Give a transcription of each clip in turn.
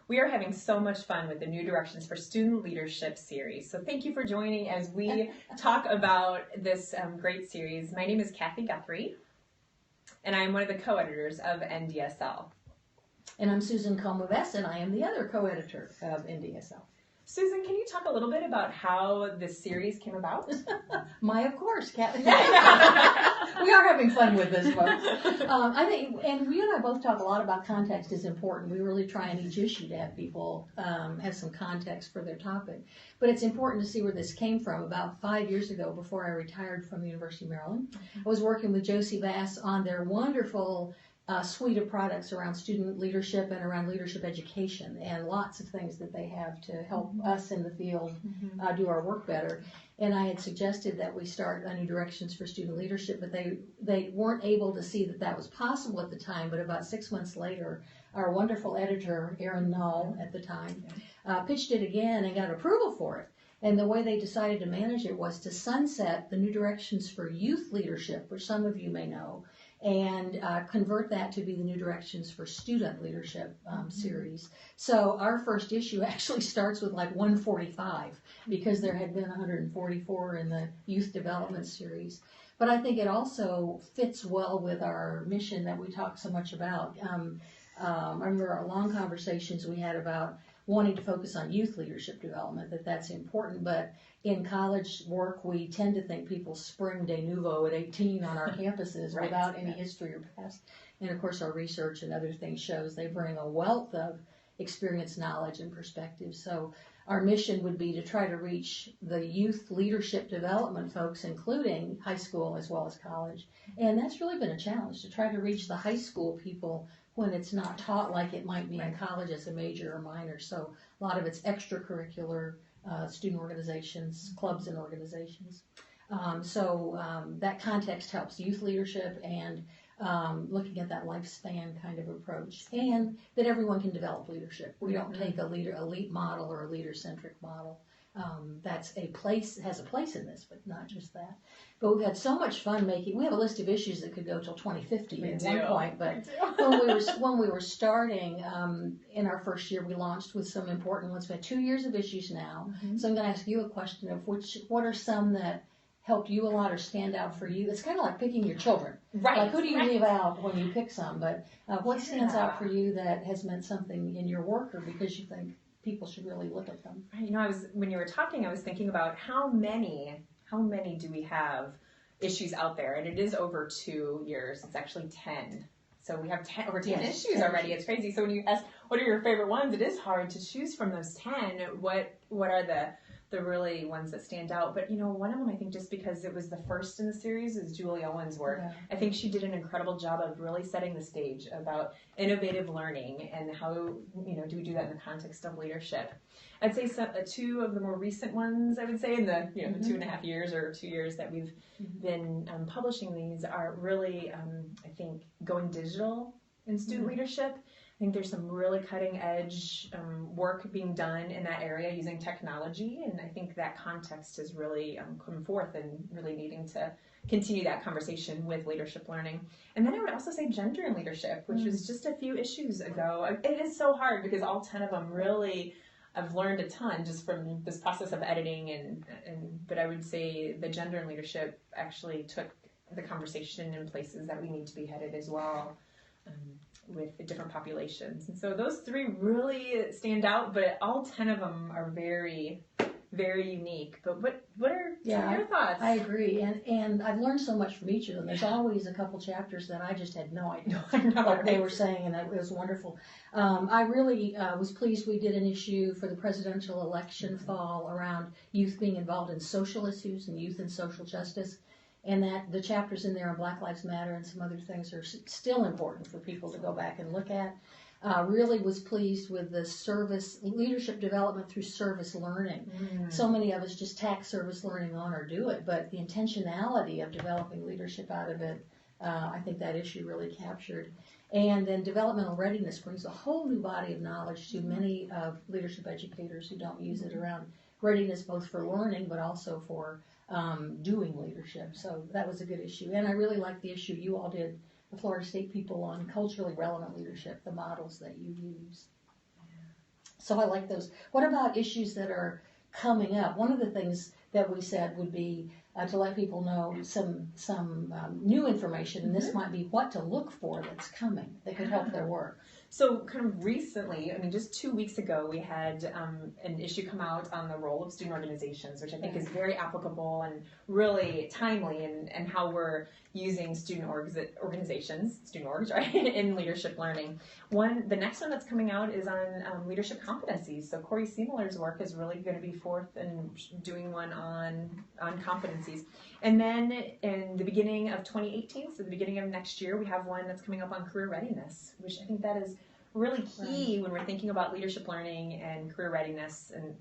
We are having so much fun with the New Directions for Student Leadership series. So thank you for joining as we talk about this great series. My name is Kathy Guthrie, and I'm one of the co-editors of NDSL. And I'm Susan Komives, and I am the other co-editor of NDSL. Susan, can you talk a little bit about how this series came about? Of course, Kathy. We are having fun with this, folks. I think, and you and I both talk a lot about context is important. We really try in each issue to have people have some context for their topic. But it's important to see where this came from. About 5 years ago, before I retired from the University of Maryland, I was working with Josie Bass on their wonderful suite of products around student leadership and around leadership education, and lots of things that they have to help us in the field do our work better. And I had suggested that we start a New Directions for Student Leadership, but they weren't able to see that was possible at the time. But about 6 months later, our wonderful editor, Erin Null, at the time, pitched it again and got approval for it. And the way they decided to manage it was to sunset the New Directions for Youth Leadership, which some of you may know, and convert that to be the New Directions for Student Leadership series. So our first issue actually starts with like 145 because there had been 144 in the Youth Development series. But I think it also fits well with our mission that we talk so much about. I remember our long conversations we had about wanting to focus on youth leadership development, that's important, but in college work, we tend to think people spring de novo at 18 on our campuses right, without any history or past. And of course, our research and other things shows they bring a wealth of experience, knowledge, and perspective. So our mission would be to try to reach the youth leadership development folks, including high school as well as college. And that's really been a challenge, to try to reach the high school people when it's not taught like it might be in college as a major or minor. So a lot of it's extracurricular student organizations, clubs and organizations. That context helps youth leadership and looking at that lifespan kind of approach, and that everyone can develop leadership. We don't take a elite model or a leader-centric model. Has a place in this, but not just that. But we've had so much fun we have a list of issues that could go till 2050 at one point, but when we were starting, in our first year, we launched with some important ones. We had 2 years of issues now, so I'm going to ask you a question of what are some that helped you a lot or stand out for you? It's kind of like picking your children. Right. Like, who do you leave out when you pick some? But what stands out for you that has meant something in your work, or because you think people should really look at them? When you were talking, I was thinking about how many do we have issues out there? And it is over 2 years. It's actually 10. So we have over 10 issues already. It's crazy. So when you ask, what are your favorite ones? It is hard to choose from those 10. What are the really ones that stand out? But one of them, I think, just because it was the first in the series, is Julie Owen's work. Yeah. I think she did an incredible job of really setting the stage about innovative learning and how do we do that in the context of leadership. I'd say two of the more recent ones, I would say, in the the 2.5 years or 2 years that we've been publishing these are really, I think, going digital in student leadership. I think there's some really cutting edge work being done in that area using technology, and I think that context has really come forth and really needing to continue that conversation with leadership learning. And then I would also say gender in leadership, which was just a few issues ago. It is so hard because all 10 of them really, I've learned a ton just from this process of editing, but I would say the gender in leadership actually took the conversation in places that we need to be headed as well. With different populations. And so those 3 really stand out, but all 10 of them are very, very unique. But what are your thoughts? I agree. And I've learned so much from each of them. There's always a couple chapters that I just had no idea what they were saying, and it was wonderful. I really was pleased we did an issue for the presidential election fall around youth being involved in social issues and youth and social justice. And that the chapters in there on Black Lives Matter and some other things are still important for people to go back and look at. Really was pleased with the service leadership development through service learning. So many of us just tack service learning on or do it, but the intentionality of developing leadership out of it, I think that issue really captured. And then developmental readiness brings a whole new body of knowledge to many leadership educators who don't use it around readiness both for learning but also for doing leadership. So that was a good issue. And I really liked the issue you all did, the Florida State people, on culturally relevant leadership, the models that you use. So I like those. What about issues that are coming up? One of the things that we said would be to let people know some new information, and this might be what to look for that's coming that could help their work. So kind of recently, I mean, just 2 weeks ago, we had an issue come out on the role of student organizations, which I think is very applicable and really timely in how we're using student organizations, student orgs, right, in leadership learning. The next one that's coming out is on leadership competencies. So Corey Seemler's work is really going to be forth and doing one on competencies. And then in the beginning of 2018, so the beginning of next year, we have one that's coming up on career readiness, which I think that is really key when we're thinking about leadership learning and career readiness. And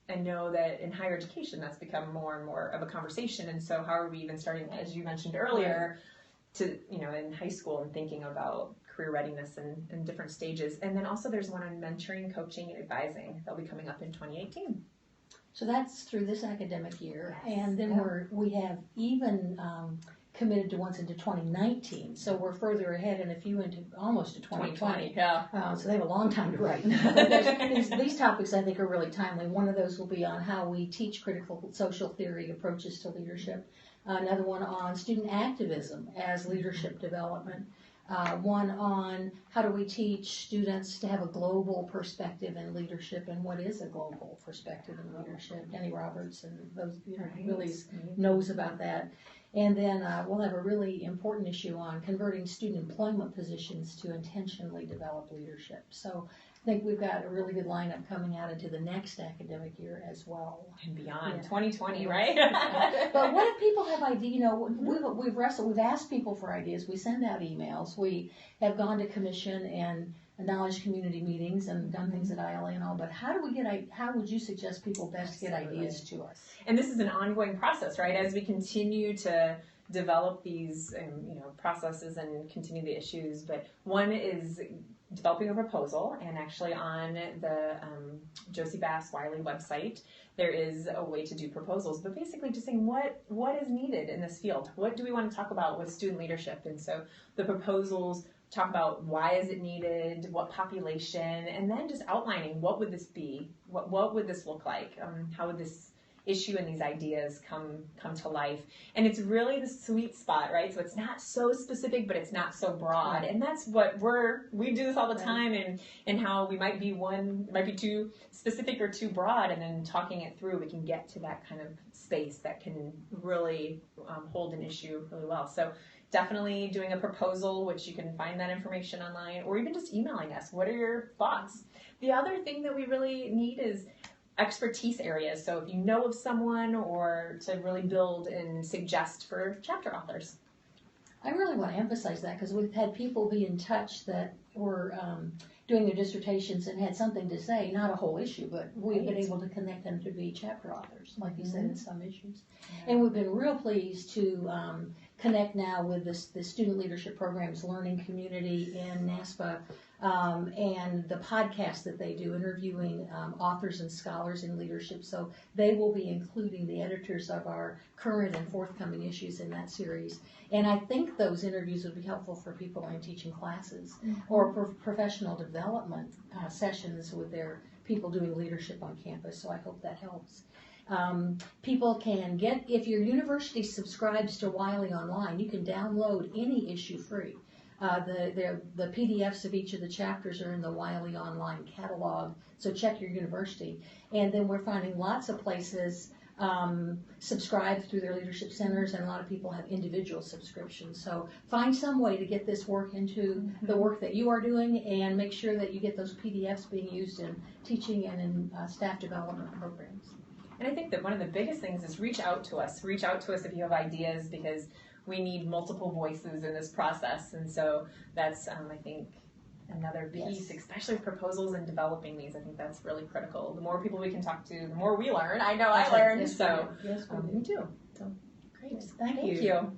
I know that in higher education, that's become more and more of a conversation. And so how are we even starting, as you mentioned earlier, to, in high school and thinking about career readiness and different stages. And then also there's one on mentoring, coaching, and advising that'll be coming up in 2018. So that's through this academic year, and then we have even committed to ones into 2019. So we're further ahead and a few into almost to 2020. So they have a long time to write. These topics I think are really timely. One of those will be on how we teach critical social theory approaches to leadership. Another one on student activism as leadership development. One on how do we teach students to have a global perspective in leadership, and what is a global perspective in leadership. Denny Roberts and those really knows about that. And then we'll have a really important issue on converting student employment positions to intentionally develop leadership. So I think we've got a really good lineup coming out into the next academic year as well. And beyond, 2020, right? But what if people have ideas? We've asked people for ideas. We send out emails. We have gone to commission and knowledge community meetings and done things at ILA and all. But how would you suggest people best get ideas to us? And this is an ongoing process, right? As we continue to develop these processes and continue the issues. But one is developing a proposal, and actually on the Josie Bass Wiley website there is a way to do proposals, but basically just saying what is needed in this field, what do we want to talk about with student leadership. And so the proposals talk about why is it needed, what population, and then just outlining what would this be, what would this look like, how would this issue and these ideas come to life. And it's really the sweet spot, right? So it's not so specific, but it's not so broad. And that's what we do this all the time, and how we might be too specific or too broad, and then talking it through, we can get to that kind of space that can really hold an issue really well. So definitely doing a proposal, which you can find that information online, or even just emailing us. What are your thoughts? The other thing that we really need is expertise areas. So if you know of someone, or to really build and suggest for chapter authors. I really want to emphasize that, because we've had people be in touch that were doing their dissertations and had something to say, not a whole issue, but we've been able to connect them to be chapter authors, like you said, in some issues. And we've been real pleased to connect now with the Student Leadership Programs Learning Community in NASPA, and the podcast that they do, interviewing authors and scholars in leadership. So they will be including the editors of our current and forthcoming issues in that series. And I think those interviews would be helpful for people in teaching classes, or professional development sessions with their people doing leadership on campus. So I hope that helps. People can get, if your university subscribes to Wiley Online, you can download any issue free. The PDFs of each of the chapters are in the Wiley Online catalog, so check your university. And then we're finding lots of places subscribe through their leadership centers, and a lot of people have individual subscriptions. So find some way to get this work into the work that you are doing, and make sure that you get those PDFs being used in teaching and in staff development programs. And I think that one of the biggest things is reach out to us. Reach out to us if you have ideas, because we need multiple voices in this process. And so that's, I think, another piece, especially with proposals and developing these. I think that's really critical. The more people we can talk to, the more we learn. I know I learned. Yes, so yes, me too. So great. Thank you.